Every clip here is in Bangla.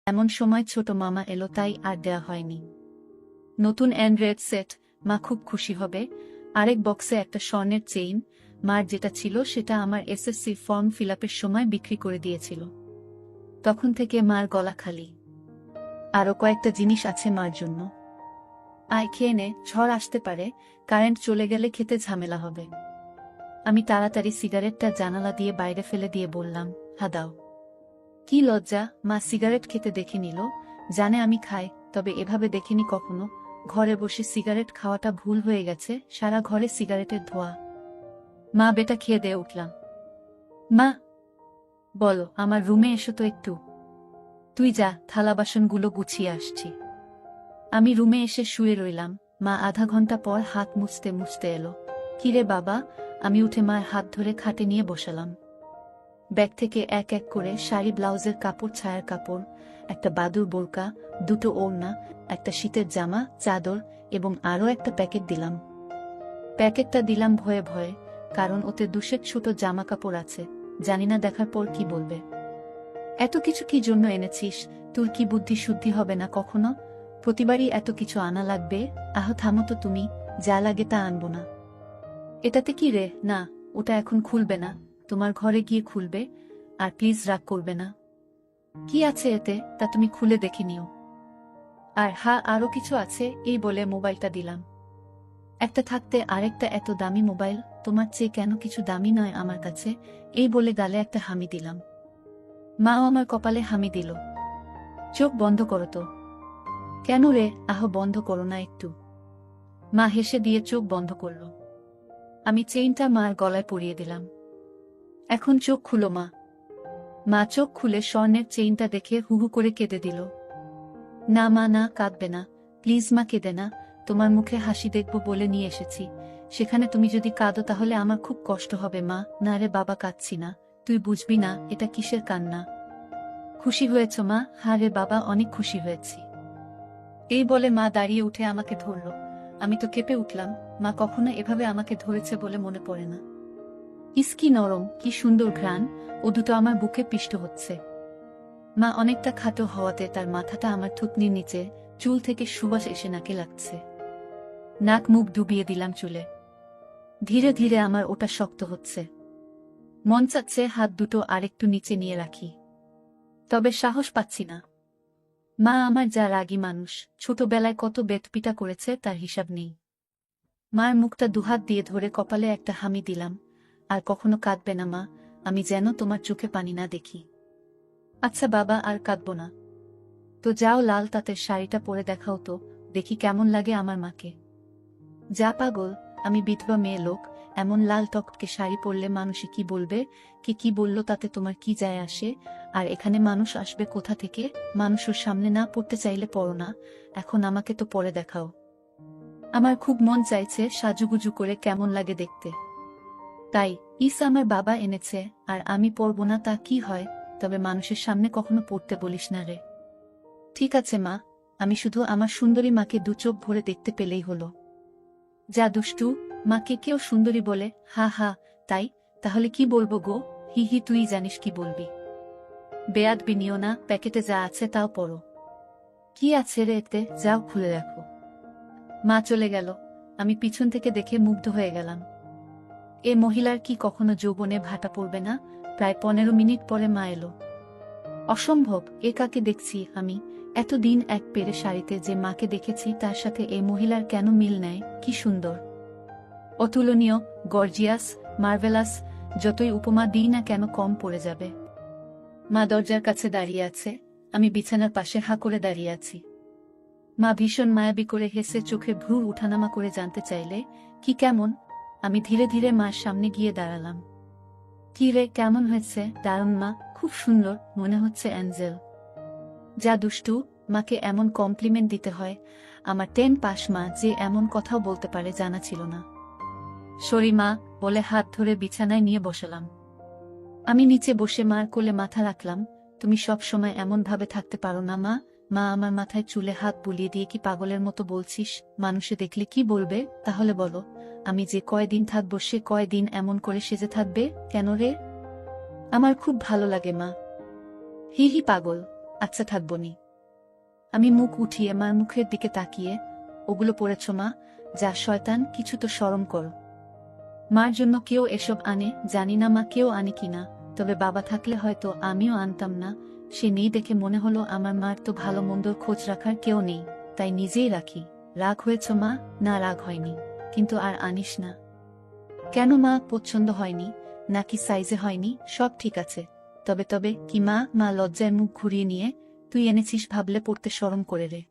এমন সময় ছোট মামা এলো, তাই আর দেয়া হয়নি। নতুন অ্যান্ড্রয়েড সেট, মা খুব খুশি হবে। আরেক বক্সে একটা স্বর্ণের চেইন, মার যেটা ছিল সেটা আমার এসএসসি ফর্ম ফিলআপের সময় বিক্রি করে দিয়েছিল। তখন থেকে মার গলা খালি। আরও কয়েকটা জিনিস আছে মার জন্য। আয় খেয়ে নে, ঝড় আসতে পারে, কারেন্ট চলে গেলে খেতে ঝামেলা হবে। আমি তাড়াতাড়ি সিগারেটটা জানালা দিয়ে বাইরে ফেলে দিয়ে বললাম, হা দাও। কি লজ্জা, মা সিগারেট খেতে দেখে নিল, জানে আমি খাই, তবে এভাবে দেখিনি কখনো। ঘরে বসে সিগারেট খাওয়াটা ভুল হয়ে গেছে, সারা ঘরে সিগারেটের ধোঁয়া। মা বেটা খেয়ে দিয়ে উঠলাম। মা বলো, আমার রুমে এসো তো একটু। তুই যা, থালা বাসনগুলো গুছিয়ে আসছি। আমি রুমে এসে শুয়ে রইলাম। মা আধা ঘন্টা পর হাত মুছতে মুছতে এলো। কিরে বাবা? আমি উঠে মার হাত ধরে খাটে নিয়ে বসালাম। ব্যাগ থেকে এক এক করে শাড়ি, ব্লাউজের কাপড়, ছায়ার কাপড়, একটা বাদুর বোরকা, দুটো ওড়না, একটা শীতের জামা, চাদর এবং আরও একটা প্যাকেট দিলাম। প্যাকেটটা দিলাম ভয়ে ভয়ে, কারণ ওতে দুশের ছোট জামা কাপড় আছে, জানি না দেখার পর কি বলবে। এত কিছু কি জন্য এনেছিস? তোর কি বুদ্ধি শুদ্ধি হবে না কখনো? প্রতিবারই এত কিছু আনা লাগবে? আহ থামো তো তুমি, যা লাগে তা আনবো না। এটাতে কি রে? না, ওটা এখন খুলবে না, তোমার ঘরে গিয়ে খুলবে। আর প্লিজ রাগ করবে না। কি আছে এতে, তা তুমি খুলে দেখে নিও। আর হ্যাঁ, আরো কিছু আছে, এই বলে মোবাইলটা দিলাম। একটা থাকতে আরেকটা এত দামি মোবাইল, তোমার চেয়ে কেন কিছু দামি নয় আমার কাছে, এই বলে গালে একটা হামি দিলাম। মাও আমার কপালে হামি দিল। চোখ বন্ধ করো তো। কেন রে? আহ বন্ধ করো না একটু। মা হেসে দিয়ে চোখ বন্ধ করল। আমি চেইনটা মার গলায় পরিয়ে দিলাম। এখন চোখ খুলো মা। মা চোখ খুলে স্বর্ণের চেইনটা দেখে হুহু করে কেঁদে দিল। না মা, না, কাঁদবে না, প্লিজ মা, কেঁদে না। তোমার মুখে হাসি দেখব বলে নিয়ে এসেছি, সেখানে তুমি যদি কাঁদো তাহলে আমার খুব কষ্ট হবে মা। না রে বাবা, কাঁদছি না, তুই বুঝবি না এটা কিসের কান্না। খুশি হয়েছ মা? হ্যাঁ রে বাবা, অনেক খুশি হয়েছি। এই বলে মা দাঁড়িয়ে উঠে আমাকে ধরল। আমি তো কেঁপে উঠলাম। মা কখনো এভাবে আমাকে ধরেছে বলে মনে পড়ে না। ইস কি নরম, কি সুন্দর ঘ্রাণ, ও দুটো আমার বুকে পিষ্ট হচ্ছে। মা অনেকটা খাটো হওয়াতে তার মাথাটা আমার থুতনির নিচে, চুল থেকে সুবাস এসে নাকে লাগছে। নাক মুখ ডুবিয়ে দিলাম চুলে। ধীরে ধীরে আমার ওটা শক্ত হচ্ছে। মন চাচ্ছে হাত দুটো আরেকটু নিচে নিয়ে রাখি, তবে সাহস পাচ্ছি না। মা আমার যা রাগী মানুষ, ছোটবেলায় কত বেতপিটা করেছে তার হিসাব নেই। মার মুখটা দুহাত দিয়ে ধরে কপালে একটা হামি দিলাম। আর কখনো কাঁদবে না মা, আমি যেন তোমার চোখে পানি না দেখি। আচ্ছা বাবা, আর কাঁদব না। তো যাও, লাল তাঁতের শাড়িটা পরে দেখাও তো, দেখি কেমন লাগে আমার মাকে। যা পাগল, আমি বিধবা মেয়ে লোক, এমন লাল টকটকে শাড়ি পরলে মানুষে কি বলবে? কে কি বলল তাতে তোমার কি যায় আসে? আর এখানে মানুষ আসবে কোথা থেকে? মানুষের সামনে না পড়তে চাইলে পড়ো না, এখন আমাকে তো পরে দেখাও। আমার খুব মন চাইছে সাজুগুজু করে কেমন লাগে দেখতে। তাই ইস আমার বাবা এনেছে, আর আমি পরব না তা কি হয়? তবে মানুষের সামনে কখনো পড়তে বলিস না রে। ঠিক আছে মা, আমি শুধু আমার সুন্দরী মাকে দু চোখ ভরে দেখতে পেলেই হলো। যা দুষ্টু, মাকে কেউ সুন্দরী বলে? হা হা, তাই? তাহলে কি বলবো গো? হি হি, তুই জানিস কি বলবি। বেয়াদবি নিও না, প্যাকেটে যা আছে তাও পড়ো। কি আছে রে এতে? যাও খুলে রাখো। মা চলে গেল। আমি পিছন থেকে দেখে মুগ্ধ হয়ে গেলাম। এ মহিলার কি কখনো যৌবনে ভাটা পড়বে না? প্রায় 15 মিনিট পরে মা এলো। অসম্ভব, এ কাকে দেখছি আমি? এতদিন এক পেরে শাড়িতে যে মাকে দেখেছি তার সাথে এই মহিলার কেন মিল নেয়? কি সুন্দর, অতুলনীয়, গর্জিয়াস, মার্ভেলাস, যতই উপমা দিই না কেন কম পড়ে যাবে। মা দরজার কাছে দাঁড়িয়ে আছে, আমি বিছানার পাশে হাঁ করে দাঁড়িয়ে আছি। মা ভীষণ মায়াবী করে হেসে চোখে ভ্রু উঠানামা করে জানতে চাইলে, কি কেমন? আমি ধীরে ধীরে মার সামনে গিয়ে দাঁড়ালাম। কি রে, কেমন হয়েছে? দারুণ মা, খুব সুন্দর, মনে হচ্ছে অ্যাঞ্জেল। যা দুষ্টু, মাকে এমন কমপ্লিমেন্ট দিতে হয়? আমার 10 পাস মা যে এমন কথাও বলতে পারে জানা ছিল না। সরি মা, বলে হাত ধরে বিছানায় নিয়ে বসালাম। আমি নিচে বসে মার কোলে মাথা রাখলাম। তুমি সব সময় এমন ভাবে থাকতে পারো না মা। মা আমার মাথায় চুলে হাত বুলিয়ে দিয়ে, কি পাগলের মতো বলছিস? মানুষে দেখলে কি বলবে? তাহলে বলো, আমি যে কয়দিন থাকবো সে কয়দিন এমন করে সেজে থাকবে কেন রে? আমার খুব ভালো লাগে মা। হি হি পাগল, আচ্ছা থাকবনি। আমি মুখ উঠিয়ে মার মুখের দিকে তাকিয়ে, ওগুলো পড়েছ মা? যা শয়তান, কিছু তো শরম করো। মার জন্য কেউ এসব আনে, জানি না মা কেউ আনে কিনা, তবে বাবা থাকলে হয়তো আমিও আনতাম না। সে নেই দেখে মনে হলো আমার মার তো ভালো মন্দর খোঁজ রাখার কেউ নেই, তাই নিজেই রাখি। রাগ হয়েছ মা? না, রাগ হয়নি, কিন্তু আর আনিস না। কেন মা, পছন্দ হয়নি? নাকি সাইজে হয়নি? সব ঠিক আছে। তবে তবে কি মা? মা লজ্জায় মুখ ঘুরিয়ে নিয়ে, তুই এনেছিস ভাবলে পড়তে শরম করে রে।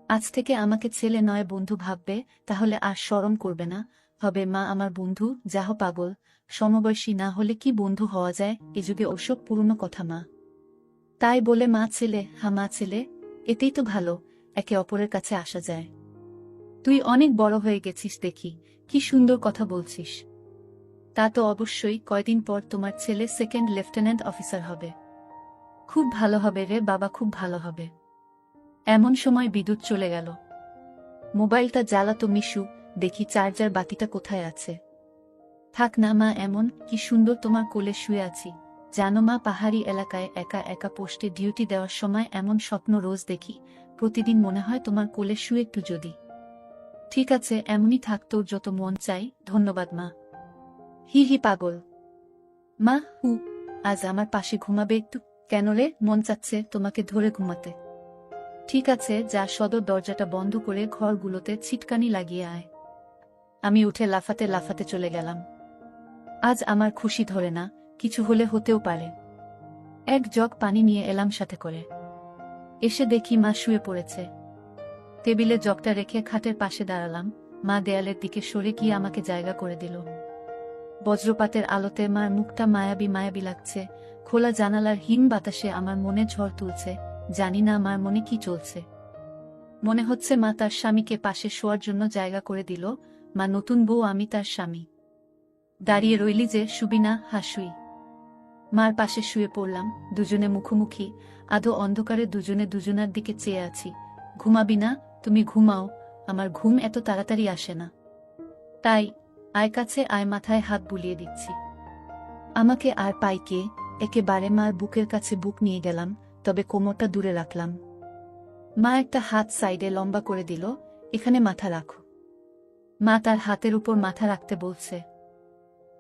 আজ থেকে আমাকে ছেলে নয় বন্ধু ভাববে, তাহলে আর শরম করবে না। হবে মা আমার বন্ধু, যাহ পাগল। সমবয়সী না হলে কি বন্ধু হওয়া যায় এ যুগে? ওসব পুরনো কথা মা। তাই বলে মা ছেলে, হ্যাঁ মা ছেলে, এতেই তো ভালো, একে অপরের কাছে আসা যায়। তুই অনেক বড় হয়ে গেছিস দেখি, কি সুন্দর কথা বলছিস। তা তো অবশ্যই, কয়দিন পর তোমার ছেলে সেকেন্ড লেফটেন্যান্ট অফিসার হবে। খুব ভালো হবে রে বাবা, খুব ভালো হবে। এমন সময় বিদ্যুৎ চলে গেল। মোবাইলটা জ্বালাতো মিশু, দেখি চার্জার বাতিটা কোথায় আছে। থাক না মা এমন, কি সুন্দর তোমার কোলে শুয়ে আছি। জানো মা, পাহাড়ি এলাকায় একা একা পোস্টে ডিউটি দেওয়ার সময় এমন স্বপ্ন রোজ দেখি। প্রতিদিন মনে হয় তোমার কোলে শুয়ে একটু যদি। ঠিক আছে, এমনই থাক, তোর যত মন চাই। ধন্যবাদ মা। হি হি পাগল। মা হু, আজ আমার পাশে ঘুমাবে একটু? কেন রে, মন চাচ্ছে তোমাকে ধরে ঘুমাতে। ঠিক আছে, যা সদর দরজাটা বন্ধ করে ঘরগুলোতে ছিটকানি লাগিয়ে আয়। আমি উঠে লাফাতে লাফাতে চলে গেলাম। আজ আমার খুশি ধরে না, কিছু হলে হতেও পারে। এক জগ পানি নিয়ে এলাম সাথে করে। এসে দেখি মা শুয়ে পড়েছে। টেবিলে জগটা রেখে খাটের পাশে দাঁড়ালাম। মা দেয়ালের দিকে সরে গিয়ে আমাকে জায়গা করে দিল। বজ্রপাতের আলোতে মার মুখটা মায়াবী মায়াবী লাগছে। খোলা জানালার হিম বাতাসে আমার মনে ঝড় তুলছে। জানি না আমার মনে কি চলছে। মনে হচ্ছে মা তার স্বামীকে পাশে শোয়ার জন্য জায়গা করে দিল। মা নতুন বউ, আমি তার স্বামী। দাঁড়িয়ে রইলি যে, শুবি না? হাসুই। মার পাশে শুয়ে পড়লাম, দুজনে মুখোমুখি। আধো অন্ধকারে দুজনে দুজনার দিকে চেয়ে আছি। ঘুমাবি না? তুমি ঘুমাও, আমার ঘুম এত তাড়াতাড়ি আসে না। তাই আয় কাছে আয়, মাথায় হাত বুলিয়ে দিচ্ছি। আমাকে আর পাই কে? একেবারে মার বুকের কাছে বুক নিয়ে গেলাম, তবে কোমরটা দূরে রাখলাম। মা একটা হাত সাইডে লম্বা করে দিল। এখানে মাথা রাখো। মা তার হাতের উপর মাথা রাখতে বলছে।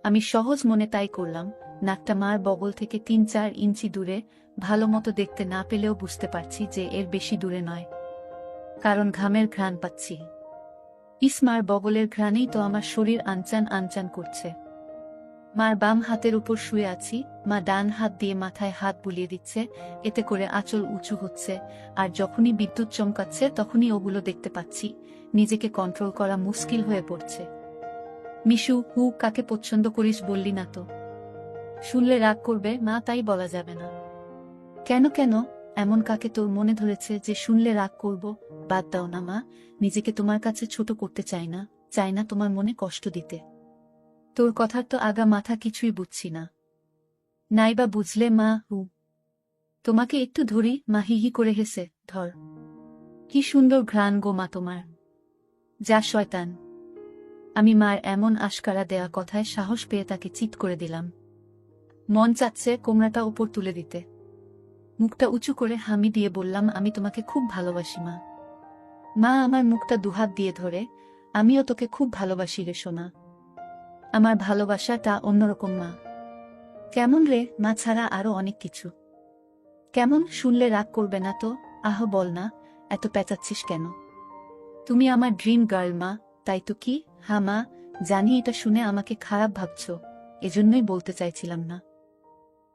আমি সহজ মনে তাই করলাম। নাকটা মার বগল থেকে ৩-৪ ইঞ্চি দূরে। ভালো মতো দেখতে না পেলেও বুঝতে পারছি যে এর বেশি দূরে নয়, কারণ ঘামের ঘ্রাণ পাচ্ছি। ইসমার বগলের ঘ্রাণেই তো আমার শরীর আনচান আনচান করছে। মার বাম হাতের উপর শুয়ে আছি, মা ডান হাত দিয়ে মাথায় হাত বুলিয়ে দিচ্ছে। এতে করে আঁচল উঁচু হচ্ছে, আর যখনই বিদ্যুৎ চমকাচ্ছে তখনই ওগুলো দেখতে পাচ্ছি। নিজেকে কন্ট্রোল করা মুশকিল হয়ে পড়ছে। মিশু, হু, কাকে পছন্দ করিস বললি না তো? শুনলে রাগ করবে মা, তাই বলা যাবে না। কেন কেন, এমন কাকে তোর মনে ধরেছে যে শুনলে রাগ করব? বাদ দাও না মা, নিজেকে তোমার কাছে ছোট করতে চাই না, চাই না তোমার মনে কষ্ট দিতে। তোর কথার তো আগা মাথা কিছুই বুঝছি না। নাইবা বুঝলে মা, হু। তোমাকে একটু ধরি, মা হিহি করে হেসে। ধর। কি সুন্দর ঘ্রাণ গো মা তোমার। যা শয়তান। আমি মার এমন আশকারা দেয়া কথায় সাহস পেয়ে তাকে চিৎ করে দিলাম। মন চাচ্ছে কোমরাটা উপর তুলে দিতে। মুখটা উঁচু করে হামি দিয়ে বললাম, আমি তোমাকে খুব ভালোবাসি মা। মা আমার মুখটা দুহাত দিয়ে ধরে, আমিও তোকে খুব ভালোবাসি রে সোনা। আমার ভালোবাসাটা অন্যরকম মা। কেমন রে? মা ছাড়া আরো অনেক কিছু। কেমন? শুনলে রাগ করবে না তো? আহ বল না, এত পেঁচাচ্ছিস কেন? তুমি আমার ড্রিম গার্ল মা। তাই তো। কি? হ্যাঁ মা, জানি এটা শুনে আমাকে খারাপ ভাবছ, এজন্যই বলতে চাইছিলাম না।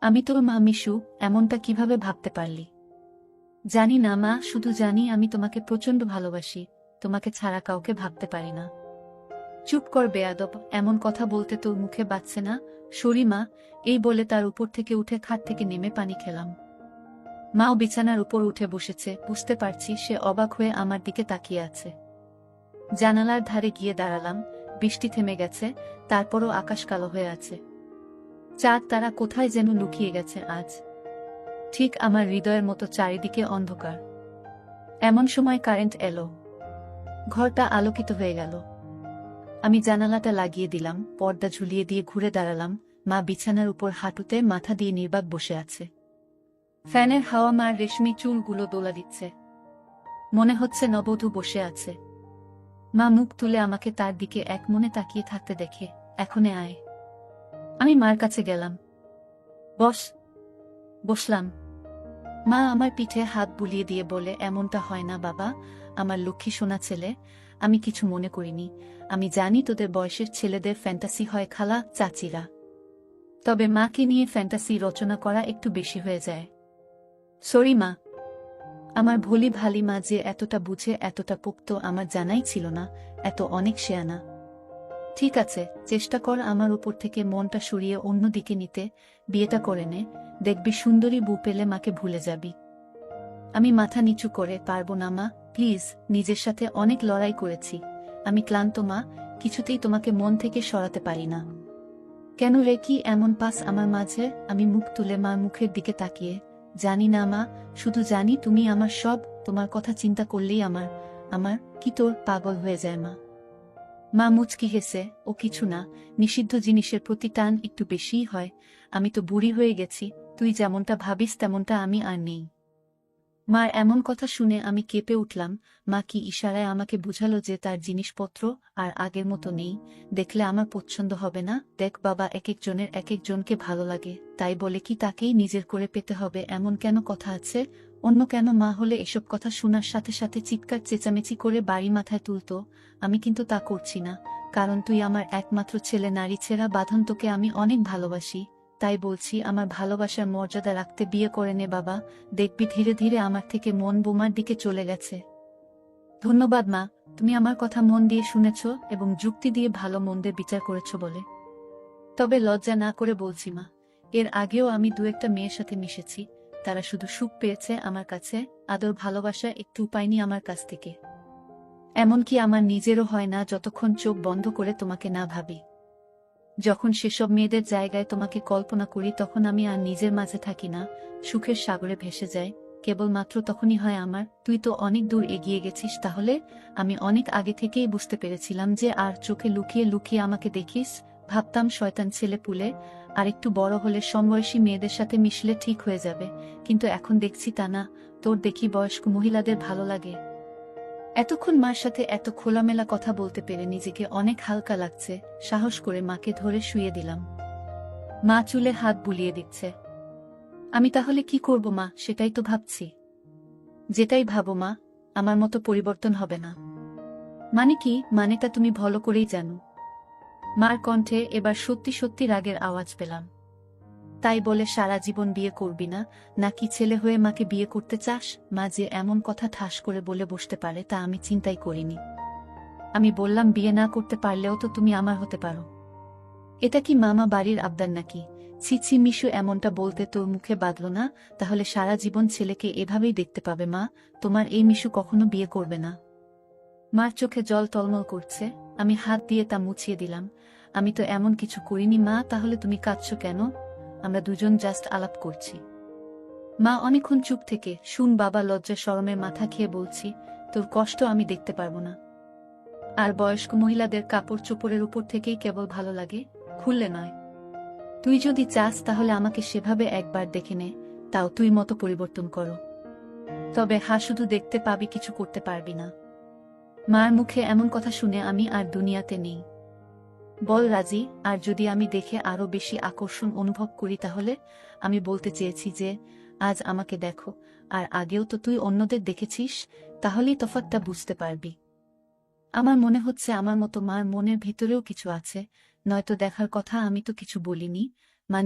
আমি তোর মা মিশু, এমনটা কিভাবে ভাবতে পারলি? জানি না মা, শুধু জানি আমি তোমাকে প্রচন্ড ভালোবাসি। তোমাকে ছাড়া কাউকে ভাবতে পারি না। চুপ কর বেয়াদব, এমন কথা বলতে তোর মুখে বাজছে না? সরি মা। এই বলে তার উপর থেকে উঠে খাট থেকে নেমে পানি খেলাম। মাও বিছানার উপর উঠে বসেছে, বুঝতে পারছি সে অবাক হয়ে আমার দিকে তাকিয়ে আছে। জানালার ধারে গিয়ে দাঁড়ালাম। বৃষ্টি থেমে গেছে, তারপরও আকাশ কালো হয়ে আছে। চাঁদ তারা কোথায় যেন লুকিয়ে গেছে আজ। ঠিক আমার হৃদয়ের মতো চারিদিকে অন্ধকার। এমন সময় কারেন্ট এলো। ঘরটা আলোকিত হয়ে গেল। আমি জানালাটা লাগিয়ে দিলাম, পর্দা ঝুলিয়ে দিয়ে ঘুরে দাঁড়ালাম। মা বিছানার উপর হাঁটুতে মাথা দিয়ে নির্বাক বসে আছে। ফ্যানের হাওয়া মার রেশমি চুলগুলো দোলা দিচ্ছে। মনে হচ্ছে নববধূ বসে আছে। মা মুখ তুলে আমাকে তার দিকে এক মনে তাকিয়ে থাকতে দেখে, এখনে আয়। আমি মার কাছে গেলাম। বস। বসলাম। মা আমার পিঠে হাত বুলিয়ে দিয়ে বলে, এমনটা হয় না বাবা, আমার লক্ষ্মী সোনা ছেলে, আমি কিছু মনে করিনি। আমি জানি তোদের বয়সের ছেলেদের ফ্যান্টাসি হয় খালা চাচিরা, তবে মাকে নিয়ে ফ্যান্টাসি রচনা করা একটু বেশি হয়ে যায়। সরি মা। আমার ভোলি ভালি মা যে এতটা বুঝে এতটা পোক্ত আমার জানাই ছিল না, এত অনেক শেয়ানা। ঠিক আছে, চেষ্টা কর আমার উপর থেকে মনটা সরিয়ে অন্যদিকে নিতে, বিয়েটা করে নে, দেখবি সুন্দরী বউ পেলে মাকে ভুলে যাবি। আমি মাথা নিচু করে, পারবো না মা, প্লিজ, নিজের সাথে অনেক লড়াই করেছি, আমি ক্লান্ত মা, কিছুতেই তোমাকে মন থেকে সরাতে পারি না। কেন রে, কি এমন পাস আমার মাঝে? আমি মুখ তুলে মার মুখের দিকে তাকিয়ে, জানি না মা, শুধু জানি তুমি আমার সব, তোমার কথা চিন্তা করলেই আমার আমার কি তোর পাগল হয়ে যায় মা। মা মুচকি হেসে, ও কিছু না, নিষিদ্ধ জিনিসের প্রতি টান একটু বেশিই হয়, আমি তো বুড়ি হয়ে গেছি, তুই যেমনটা ভাবিস তেমনটা আমি আর নেই। মার এমন কথা শুনে আমি কেঁপে উঠলাম। মা কি ইশারায় আমাকে বুঝালো যে তার জিনিসপত্র আর আগের মতো নেই, দেখলে আমার পছন্দ হবে না? দেখ বাবা, এক একজনের এক একজনকে ভালো লাগে, তাই বলে কি তাকেই নিজের করে পেতে হবে এমন কেন কথা আছে? অন্য কেন মা হলে এসব কথা শোনার সাথে সাথে চিৎকার চেঁচামেচি করে বাড়ি মাথায় তুলতো, আমি কিন্তু তা করছি না, কারণ তুই আমার একমাত্র ছেলে, নারী ছেঁড়া বাঁধন, তোকে আমি অনেক ভালোবাসি, তাই বলছি আমার ভালোবাসার মর্যাদা রাখতে বিয়ে করে নে বাবা, দেখবি ধীরে ধীরে আমার থেকে মন বোমার দিকে চলে গেছে। ধন্যবাদ মা, তুমি আমার কথা মন দিয়ে শুনেছ এবং যুক্তি দিয়ে ভালো মন্দের বিচার করেছ বলে। তবে লজ্জা না করে বলছি মা, এর আগেও আমি দু একটা মেয়ের সাথে মিশেছি, তারা শুধু সুখ পেয়েছে আমার কাছে, আদর ভালোবাসা একটু পাইনি আমার কাছ থেকে। এমনকি আমার নিজেরও হয় না যতক্ষণ চোখ বন্ধ করে তোমাকে না ভাবি। যখন সেসব মেয়েদের জায়গায় তোমাকে কল্পনা করি তখন আমি আর নিজের মাঝে থাকি না, সুখের সাগরে ভেসে যাই, কেবলমাত্র তখনই হয় আমার। তুই তো অনেক দূর এগিয়ে গেছিস, তাহলে আমি অনেক আগে থেকেই বুঝতে পেরেছিলাম যে আর চোখে লুকিয়ে লুকিয়ে আমাকে দেখিস, ভাবতাম শয়তান ছেলে পুলে, আর একটু বড় হলে সমবয়সী মেয়েদের সাথে মিশলে ঠিক হয়ে যাবে, কিন্তু এখন দেখছি তা না, তোর দেখি বয়স্ক মহিলাদের ভালো লাগে। এতক্ষণ মার সাথে এত খোলামেলা কথা বলতে পেরে নিজেকে অনেক হালকা লাগছে, সাহস করে মাকে ধরে শুইয়ে দিলাম। মা চুলে হাত বুলিয়ে দিচ্ছে। আমি তাহলে কি করব মা, সেটাই তো ভাবছি। যেটাই ভাবো মা, আমার মতো পরিবর্তন হবে না। মানে কি? মানেটা তুমি ভালো করেই জানো। মার কণ্ঠে এবার সত্যি সত্যি রাগের আওয়াজ পেলাম। তাই বলে সারা জীবন বিয়ে করবি না, নাকি ছেলে হয়ে মাকে বিয়ে করতে চাস? মা যে এমন কথা ঠাস করে বলে বসতে পারে তা আমি চিন্তাই করিনি। আমি বললাম, বিয়ে না করতে পারলেও তো তুমি আমার হতে পারো। এটা কি মামা বাড়ির আবদার নাকি? ছি ছি মিশু, এমনটা বলতে তোর মুখে বাঁধল না? তাহলে সারা জীবন ছেলেকে এভাবেই দেখতে পাবে মা, তোমার এই মিশু কখনো বিয়ে করবে না। মার চোখে জল টলমল করছে, আমি হাত দিয়ে তা মুছিয়ে দিলাম। আমি তো এমন কিছু করিনি মা, তাহলে তুমি কাঁদছো কেন? আমরা দুজন জাস্ট আলাপ করছি। মা অনেকক্ষণ চুপ থেকে, শুন বাবা, লজ্জা শরমে মাথা খেয়ে বলছি, তোর কষ্ট আমি দেখতে পারবো না। আর বয়স্ক মহিলাদের কাপড় চোপড়ের উপর থেকেই কেবল ভালো লাগে, খুললে নয়। তুই যদি চাস তাহলে আমাকে সেভাবে একবার দেখে নে, তাও তুই মতো পরিবর্তন করো। তবে শুধু দেখতে পাবি, কিছু করতে পারবি না। মার মুখে এমন কথা শুনে আমি আর দুনিয়াতে নেই। বল রাজি, আর যদি আমি দেখে আরো বেশি আকর্ষণ অনুভব করি তাহলে? আমি বলতে চেয়েছি যে, আজ আমাকে দেখো, আর আগেও তো তুই অন্যদের দেখেছিস, তাহলেই তফাৎটা বুঝতে পারবি। আমার মনে হচ্ছে আমার মতো মার মনের ভিতরেও কিছু আছে, নয়তো দেখার কথা, আমি তো কিছু বলিনি। মা